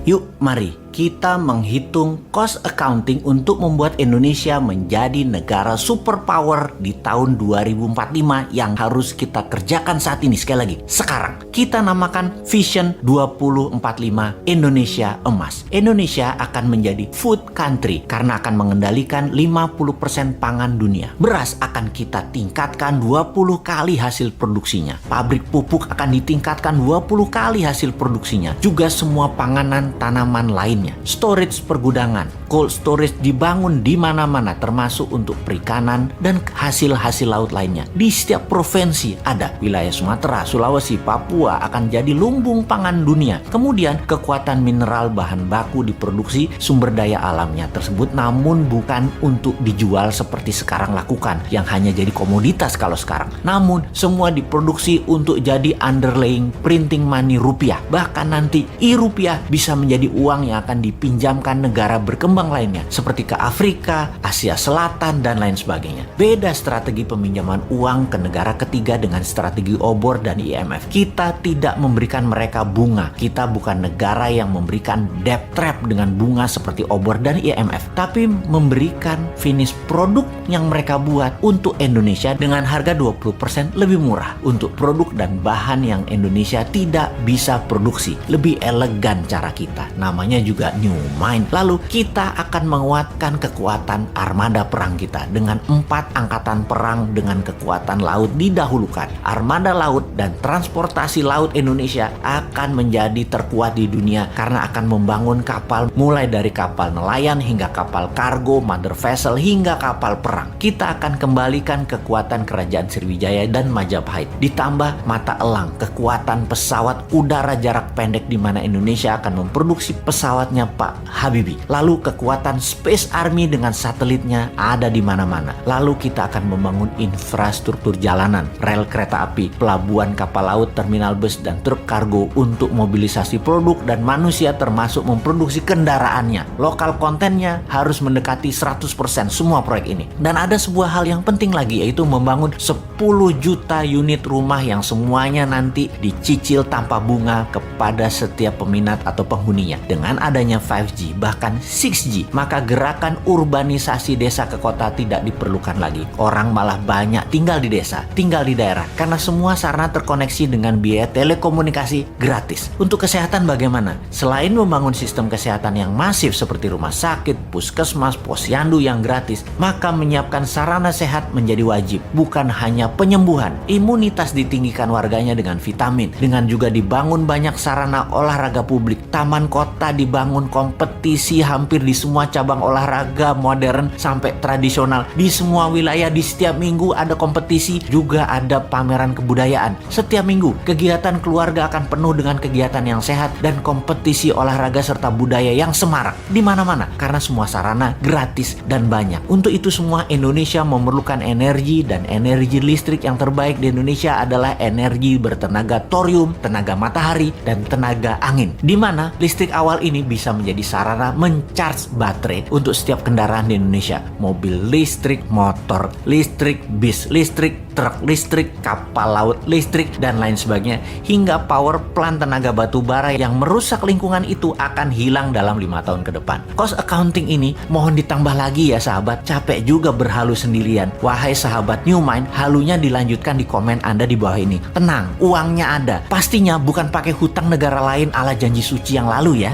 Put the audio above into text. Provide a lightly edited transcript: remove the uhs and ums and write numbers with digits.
Yuk, mari kita menghitung cost accounting untuk membuat Indonesia menjadi negara superpower di tahun 2045 yang harus kita kerjakan saat ini. Sekali lagi, sekarang kita namakan Vision 2045 Indonesia Emas. Indonesia akan menjadi food country karena akan mengendalikan 50% pangan dunia. Beras akan kita tingkatkan 20 kali hasil produksinya. Pabrik pupuk akan ditingkatkan 20 kali hasil produksinya. Juga semua panganan tanaman lainnya. Storage pergudangan, cold storage dibangun di mana-mana termasuk untuk perikanan dan hasil-hasil laut lainnya. Di setiap provinsi ada. Wilayah Sumatera, Sulawesi, Papua akan jadi lumbung pangan dunia. Kemudian kekuatan mineral bahan baku diproduksi sumber daya alamnya tersebut, namun bukan untuk dijual seperti sekarang lakukan yang hanya jadi komoditas kalau sekarang. Namun semua diproduksi untuk jadi underlying printing money rupiah. Bahkan nanti rupiah bisa menjadi uang yang akan dipinjamkan negara berkembang lainnya seperti ke Afrika, Asia Selatan, dan lain sebagainya. Beda strategi peminjaman uang ke negara ketiga dengan strategi obor dan IMF. Kita tidak memberikan mereka bunga. Kita bukan negara yang memberikan debt trap dengan bunga seperti obor dan IMF, tapi memberikan finish produk yang mereka buat untuk Indonesia dengan harga 20% lebih murah untuk produk dan bahan yang Indonesia tidak bisa produksi. Lebih elegan cara kita. Namanya juga New Mind. Lalu kita akan menguatkan kekuatan armada perang kita dengan 4 angkatan perang dengan kekuatan laut didahulukan. Armada laut dan transportasi laut Indonesia akan menjadi terkuat di dunia karena akan membangun kapal mulai dari kapal nelayan hingga kapal kargo, mother vessel hingga kapal perang. Kita akan kembalikan kekuatan kerajaan Sriwijaya dan Majapahit. Ditambah mata elang kekuatan pesawat udara jarak pendek di mana Indonesia akan memproduksi pesawatnya Pak Habibie. Lalu kekuatan Space Army dengan satelitnya ada di mana-mana. Lalu kita akan membangun infrastruktur jalanan, rel kereta api, pelabuhan kapal laut, terminal bus, dan truk kargo untuk mobilisasi produk dan manusia termasuk memproduksi kendaraannya. Lokal kontennya harus mendekati 100% semua proyek ini. Dan ada sebuah hal yang penting lagi, yaitu membangun 10 juta unit rumah yang semuanya nanti dicicil tanpa bunga kepada setiap peminat atau penghuninya. Dengan adanya 5G bahkan 6G, maka gerakan urbanisasi desa ke kota tidak diperlukan lagi. Orang malah banyak tinggal di desa, tinggal di daerah karena semua sarana terkoneksi dengan biaya telekomunikasi gratis. Untuk kesehatan bagaimana? Selain membangun sistem kesehatan yang masif seperti rumah sakit, puskesmas, posyandu yang gratis, maka menyiapkan sarana sehat menjadi wajib. Bukan hanya penyembuhan, imunitas ditinggikan warganya dengan vitamin, dengan juga dibangun banyak sarana olahraga publik. Taman kota dibangun, kompetisi hampir di semua cabang olahraga modern sampai tradisional. Di semua wilayah di setiap minggu ada kompetisi, juga ada pameran kebudayaan. Setiap minggu kegiatan keluarga akan penuh dengan kegiatan yang sehat dan kompetisi olahraga serta budaya yang semarak di mana-mana karena semua sarana gratis dan banyak. Untuk itu semua Indonesia memerlukan energi, dan energi listrik yang terbaik di Indonesia adalah energi bertenaga thorium, tenaga matahari, dan tenaga angin. Di mana listrik awal ini bisa menjadi sarana mencharge baterai untuk setiap kendaraan di Indonesia. Mobil listrik, motor listrik, bis listrik, truk listrik, kapal laut listrik, dan lain sebagainya. Hingga power plant tenaga batu bara yang merusak lingkungan itu akan hilang dalam 5 tahun ke depan. Cost accounting ini mohon ditambah lagi ya sahabat. Capek juga berhalu sendirian. Wahai sahabat New Mind, halunya dilanjutkan di komen Anda di bawah ini. Tenang, uangnya ada. Pastinya bukan pakai hutang negara lain ala janji suci yang lalu ya.